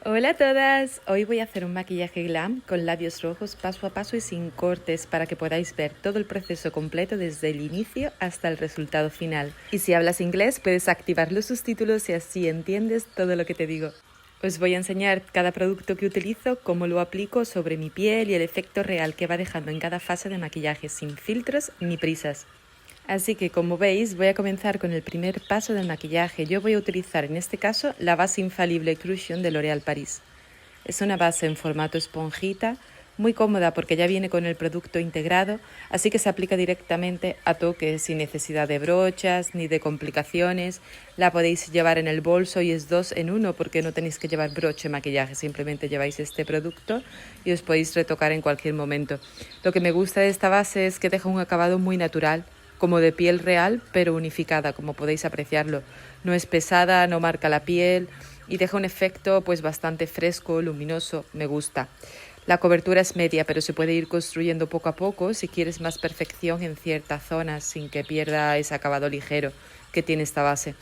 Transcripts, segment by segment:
Hola a todas, hoy voy a hacer un maquillaje glam con labios rojos paso a paso y sin cortes para que podáis ver todo el proceso completo desde el inicio hasta el resultado final. Y si hablas inglés puedes activar los subtítulos y así entiendes todo lo que te digo. Os voy a enseñar cada producto que utilizo, cómo lo aplico sobre mi piel y el efecto real que va dejando en cada fase de maquillaje sin filtros ni prisas. Así que como veis voy a comenzar con el primer paso del maquillaje. Yo voy a utilizar en este caso la base infalible Crucian de L'Oréal Paris. Es una base en formato esponjita, muy cómoda porque ya viene con el producto integrado, así que se aplica directamente a toque sin necesidad de brochas ni de complicaciones. La podéis llevar en el bolso y es 2 en 1 porque no tenéis que llevar broche maquillaje, simplemente lleváis este producto y os podéis retocar en cualquier momento. Lo que me gusta de esta base es que deja un acabado muy natural, como de piel real, pero unificada, como podéis apreciarlo. No es pesada, no marca la piel y deja un efecto pues bastante fresco, luminoso, me gusta. La cobertura es media, pero se puede ir construyendo poco a poco si quieres más perfección en ciertas zonas sin que pierda ese acabado ligero que tiene esta base.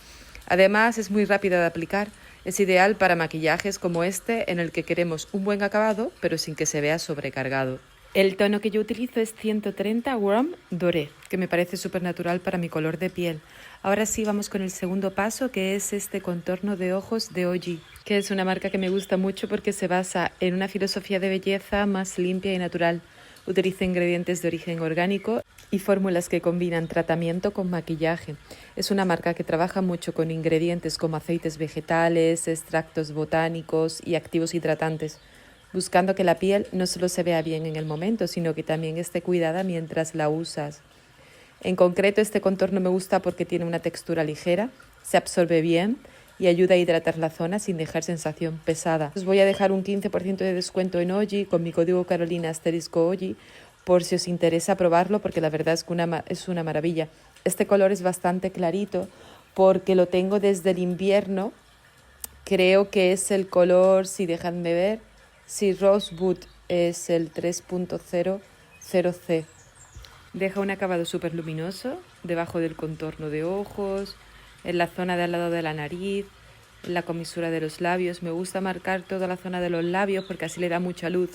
Además es muy rápida de aplicar, es ideal para maquillajes como este en el que queremos un buen acabado pero sin que se vea sobrecargado. El tono que yo utilizo es 130 Warm Doré, que me parece súper natural para mi color de piel. Ahora sí vamos con el segundo paso, que es este contorno de ojos de OG, que es una marca que me gusta mucho porque se basa en una filosofía de belleza más limpia y natural. Utiliza ingredientes de origen orgánico y fórmulas que combinan tratamiento con maquillaje. Es una marca que trabaja mucho con ingredientes como aceites vegetales, extractos botánicos y activos hidratantes, buscando que la piel no solo se vea bien en el momento, sino que también esté cuidada mientras la usas. En concreto, este contorno me gusta porque tiene una textura ligera, se absorbe bien y ayuda a hidratar la zona sin dejar sensación pesada. Os voy a dejar un 15% de descuento en OGI con mi código Carolina*OGI por si os interesa probarlo, porque la verdad es que es una maravilla. Este color es bastante clarito porque lo tengo desde el invierno. Creo que es el color, si dejadme ver, si Rosewood es el 3.00C. Deja un acabado súper luminoso debajo del contorno de ojos, en la zona de al lado de la nariz, en la comisura de los labios. Me gusta marcar toda la zona de los labios porque así le da mucha luz.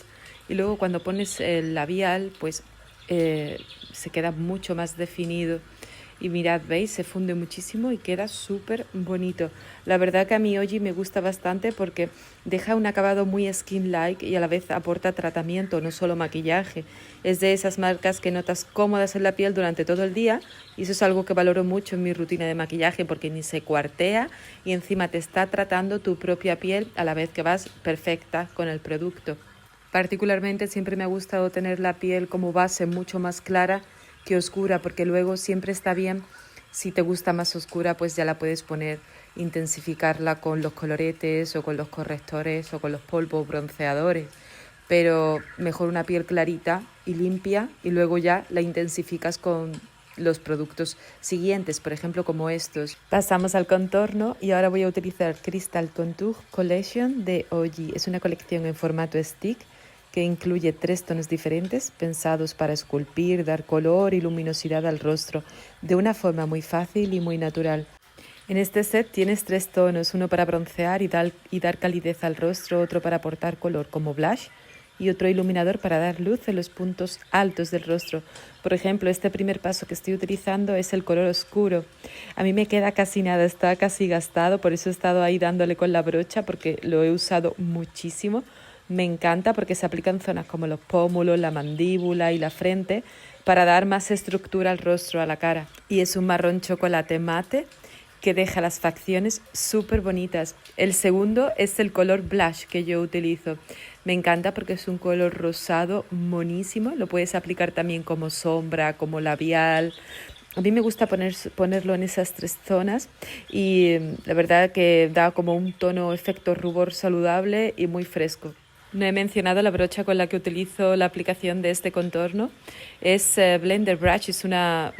Y luego cuando pones el labial, pues se queda mucho más definido. Y mirad, veis, se funde muchísimo y queda súper bonito. La verdad que a mí OGI me gusta bastante porque deja un acabado muy skin-like y a la vez aporta tratamiento, no solo maquillaje. Es de esas marcas que notas cómodas en la piel durante todo el día y eso es algo que valoro mucho en mi rutina de maquillaje porque ni se cuartea y encima te está tratando tu propia piel a la vez que vas perfecta con el producto. Particularmente siempre me ha gustado tener la piel como base mucho más clara que oscura, porque luego siempre está bien, si te gusta más oscura, pues ya la puedes poner, intensificarla con los coloretes o con los correctores o con los polvos bronceadores, pero mejor una piel clarita y limpia y luego ya la intensificas con los productos siguientes, por ejemplo como estos. Pasamos al contorno y ahora voy a utilizar Crystal Contour Collection de OGI. Es una colección en formato stick que incluye 3 tonos diferentes pensados para esculpir, dar color y luminosidad al rostro de una forma muy fácil y muy natural. En este set tienes 3 tonos, uno para broncear y dar calidez al rostro, otro para aportar color como blush y otro iluminador para dar luz en los puntos altos del rostro. Por ejemplo, este primer paso que estoy utilizando es el color oscuro. A mí me queda casi nada, está casi gastado, por eso he estado ahí dándole con la brocha porque lo he usado muchísimo. Me encanta porque se aplica en zonas como los pómulos, la mandíbula y la frente para dar más estructura al rostro, a la cara. Y es un marrón chocolate mate que deja las facciones súper bonitas. El segundo es el color blush que yo utilizo. Me encanta porque es un color rosado monísimo. Lo puedes aplicar también como sombra, como labial. A mí me gusta ponerlo en esas 3 zonas y la verdad que da como un tono efecto rubor saludable y muy fresco. No he mencionado la brocha con la que utilizo la aplicación de este contorno. Es Blender Brush, es un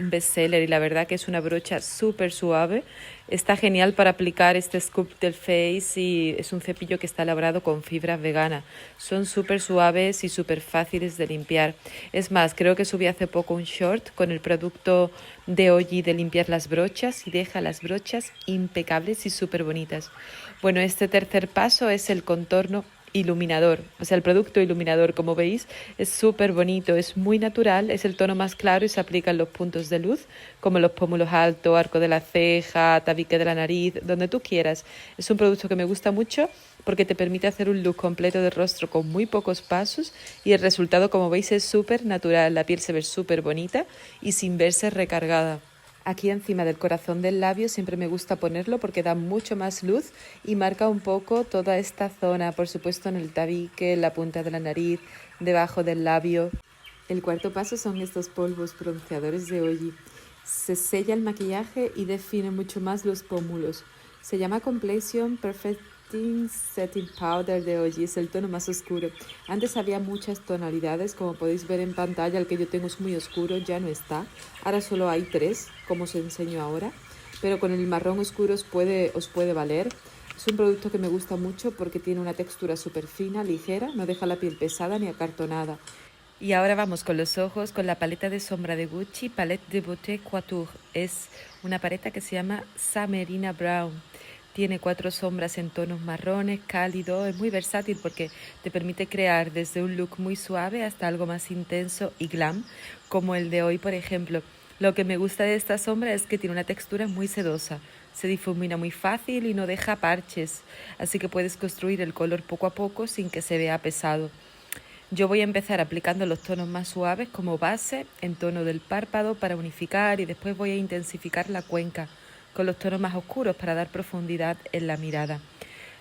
bestseller y la verdad que es una brocha súper suave. Está genial para aplicar este sculpt del face y es un cepillo que está elaborado con fibras veganas. Son súper suaves y súper fáciles de limpiar. Es más, creo que subí hace poco un short con el producto de Oji de limpiar las brochas y deja las brochas impecables y súper bonitas. Bueno, este tercer paso es el contorno iluminador, o sea, el producto iluminador, como veis, es súper bonito, es muy natural, es el tono más claro y se aplica en los puntos de luz, como los pómulos altos, arco de la ceja, tabique de la nariz, donde tú quieras. Es un producto que me gusta mucho porque te permite hacer un look completo de rostro con muy pocos pasos y el resultado, como veis, es súper natural, la piel se ve súper bonita y sin verse recargada. Aquí encima del corazón del labio siempre me gusta ponerlo porque da mucho más luz y marca un poco toda esta zona, por supuesto en el tabique, en la punta de la nariz, debajo del labio. El cuarto paso son estos polvos bronceadores de Oji. Se sella el maquillaje y define mucho más los pómulos. Se llama Complexion Perfecting Setting Powder de Oji, es el tono más oscuro. Antes había muchas tonalidades, como podéis ver en pantalla, el que yo tengo es muy oscuro, ya no está. Ahora solo hay 3, como os enseño ahora, pero con el marrón oscuro os puede valer. Es un producto que me gusta mucho porque tiene una textura súper fina, ligera, no deja la piel pesada ni acartonada. Y ahora vamos con los ojos, con la paleta de sombra de Gucci, Palette de Beauté Couture. Es una paleta que se llama Samarina Brown. Tiene 4 sombras en tonos marrones, cálidos, es muy versátil porque te permite crear desde un look muy suave hasta algo más intenso y glam, como el de hoy, por ejemplo. Lo que me gusta de esta sombra es que tiene una textura muy sedosa, se difumina muy fácil y no deja parches, así que puedes construir el color poco a poco sin que se vea pesado. Yo voy a empezar aplicando los tonos más suaves como base en tono del párpado para unificar y después voy a intensificar la cuenca con los tonos más oscuros para dar profundidad en la mirada.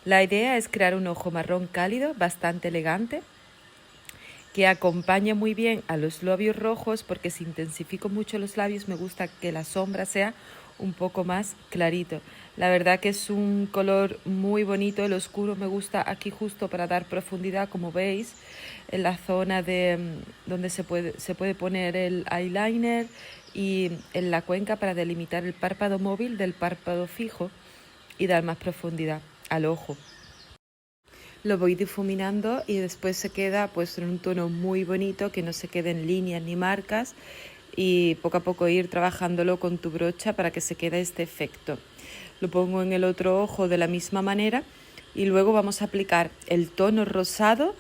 La idea es crear un ojo marrón cálido, bastante elegante, que acompañe muy bien a los labios rojos porque si intensifico mucho los labios me gusta que la sombra sea un poco más clarito. La verdad que es un color muy bonito, el oscuro me gusta aquí justo para dar profundidad, como veis, en la zona de donde se puede poner el eyeliner y en la cuenca para delimitar el párpado móvil del párpado fijo y dar más profundidad al ojo. Lo voy difuminando y después se queda pues en un tono muy bonito, que no se queden líneas ni marcas, y poco a poco ir trabajándolo con tu brocha para que se quede este efecto. Lo pongo en el otro ojo de la misma manera y luego vamos a aplicar el tono rosado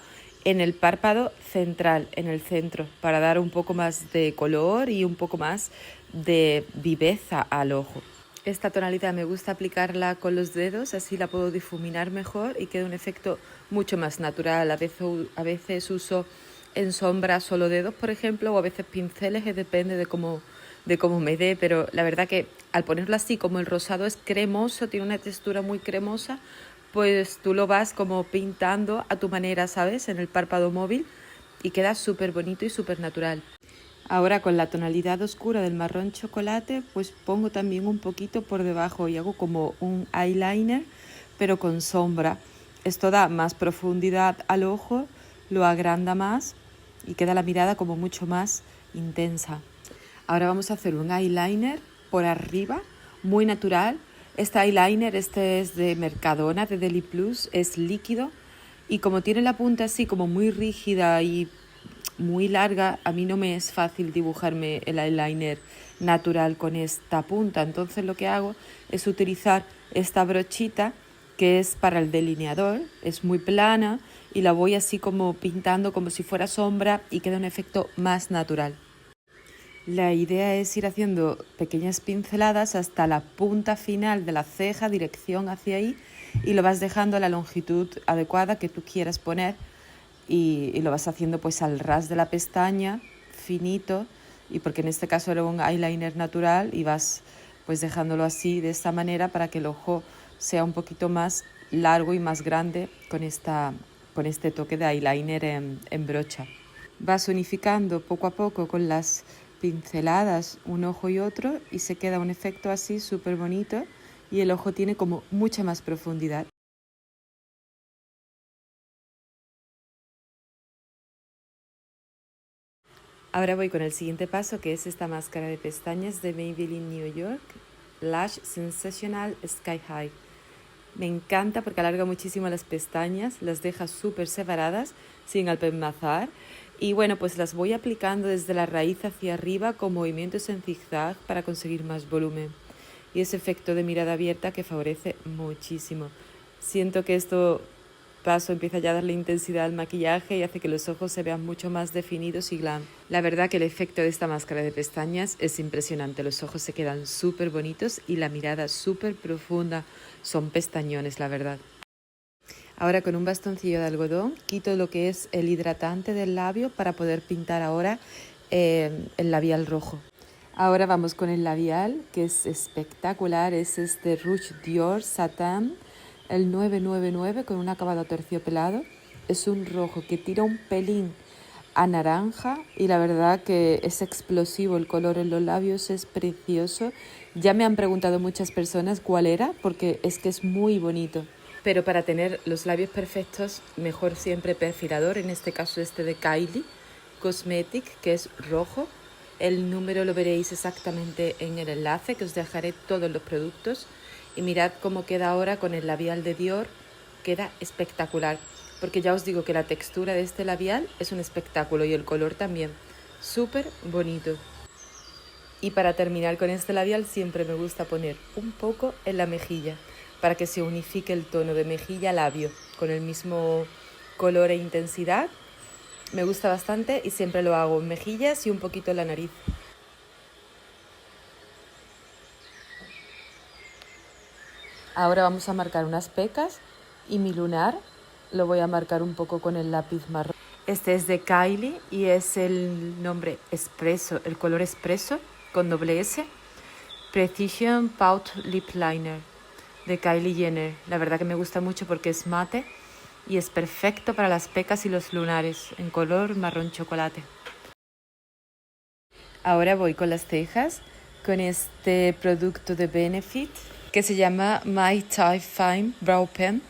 en el párpado central, en el centro, para dar un poco más de color y un poco más de viveza al ojo. Esta tonalidad me gusta aplicarla con los dedos, así la puedo difuminar mejor y queda un efecto mucho más natural. A veces uso en sombra solo dedos, por ejemplo, o a veces pinceles, depende de cómo me dé, pero la verdad que al ponerlo así, como el rosado es cremoso, tiene una textura muy cremosa, pues tú lo vas como pintando a tu manera, ¿sabes? En el párpado móvil y queda súper bonito y súper natural. Ahora con la tonalidad oscura del marrón chocolate, pues pongo también un poquito por debajo y hago como un eyeliner, pero con sombra. Esto da más profundidad al ojo, lo agranda más y queda la mirada como mucho más intensa. Ahora vamos a hacer un eyeliner por arriba, muy natural. Este eyeliner, este es de Mercadona, de Deli Plus, es líquido y como tiene la punta así como muy rígida y muy larga, a mí no me es fácil dibujarme el eyeliner natural con esta punta. Entonces lo que hago es utilizar esta brochita que es para el delineador, es muy plana y la voy así como pintando como si fuera sombra y queda un efecto más natural. La idea es ir haciendo pequeñas pinceladas hasta la punta final de la ceja, dirección hacia ahí, y lo vas dejando a la longitud adecuada que tú quieras poner y lo vas haciendo pues al ras de la pestaña, finito, y porque en este caso era un eyeliner natural y vas pues dejándolo así de esta manera para que el ojo sea un poquito más largo y más grande con este toque de eyeliner en brocha. Vas unificando poco a poco con las pinceladas un ojo y otro y se queda un efecto así súper bonito y el ojo tiene como mucha más profundidad. Ahora voy con el siguiente paso, que es esta máscara de pestañas de Maybelline New York, Lash Sensational Sky High. Me encanta porque alarga muchísimo las pestañas, las deja súper separadas, sin apelmazar. Y bueno, pues las voy aplicando desde la raíz hacia arriba con movimientos en zigzag para conseguir más volumen. Y ese efecto de mirada abierta que favorece muchísimo. Siento que esto paso empieza ya a darle intensidad al maquillaje y hace que los ojos se vean mucho más definidos y glam. La verdad que el efecto de esta máscara de pestañas es impresionante. Los ojos se quedan súper bonitos y la mirada súper profunda. Son pestañones, la verdad. Ahora con un bastoncillo de algodón quito lo que es el hidratante del labio para poder pintar ahora el labial rojo. Ahora vamos con el labial, que es espectacular. Es este Rouge Dior Satin, el 999 con un acabado terciopelado. Es un rojo que tira un pelín a naranja y la verdad que es explosivo el color en los labios, es precioso. Ya me han preguntado muchas personas cuál era porque es que es muy bonito. Pero para tener los labios perfectos, mejor siempre perfilador, en este caso este de Kylie Cosmetic, que es rojo. El número lo veréis exactamente en el enlace, que os dejaré todos los productos. Y mirad cómo queda ahora con el labial de Dior, queda espectacular. Porque ya os digo que la textura de este labial es un espectáculo y el color también, súper bonito. Y para terminar con este labial siempre me gusta poner un poco en la mejilla, para que se unifique el tono de mejilla-labio con el mismo color e intensidad. Me gusta bastante y siempre lo hago en mejillas y un poquito en la nariz. Ahora vamos a marcar unas pecas y mi lunar lo voy a marcar un poco con el lápiz marrón. Este es de Kylie y es el nombre Espresso, el color Espresso con doble S. Precision Pout Lip Liner de Kylie Jenner. La verdad que me gusta mucho porque es mate y es perfecto para las pecas y los lunares en color marrón chocolate. Ahora voy con las cejas con este producto de Benefit que se llama My Type Fine Brow Pen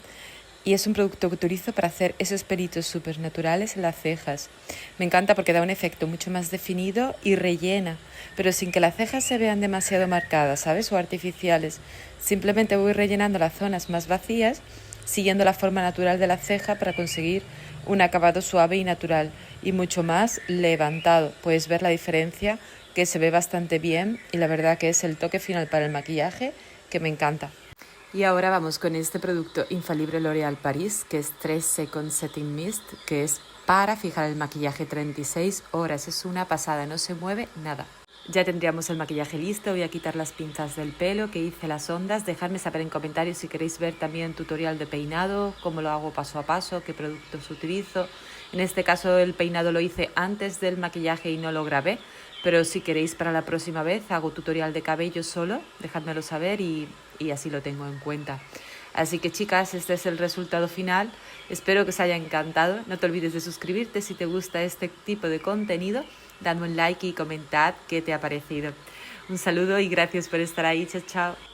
y es un producto que utilizo para hacer esos pelitos súper naturales en las cejas. Me encanta porque da un efecto mucho más definido y rellena, pero sin que las cejas se vean demasiado marcadas, ¿sabes? O artificiales. Simplemente voy rellenando las zonas más vacías, siguiendo la forma natural de la ceja para conseguir un acabado suave y natural y mucho más levantado. Puedes ver la diferencia, que se ve bastante bien y la verdad que es el toque final para el maquillaje que me encanta. Y ahora vamos con este producto infalible L'Oréal Paris, que es 3 Second Setting Mist, que es para fijar el maquillaje 36 horas. Es una pasada, no se mueve nada. Ya tendríamos el maquillaje listo, voy a quitar las pinzas del pelo, que hice las ondas. Dejadme saber en comentarios si queréis ver también tutorial de peinado, cómo lo hago paso a paso, qué productos utilizo. En este caso el peinado lo hice antes del maquillaje y no lo grabé, pero si queréis para la próxima vez hago tutorial de cabello solo, dejádmelo saber y así lo tengo en cuenta. Así que chicas, este es el resultado final. Espero que os haya encantado. No te olvides de suscribirte si te gusta este tipo de contenido. Dadme un like y comentad qué te ha parecido. Un saludo y gracias por estar ahí. Chao, chao.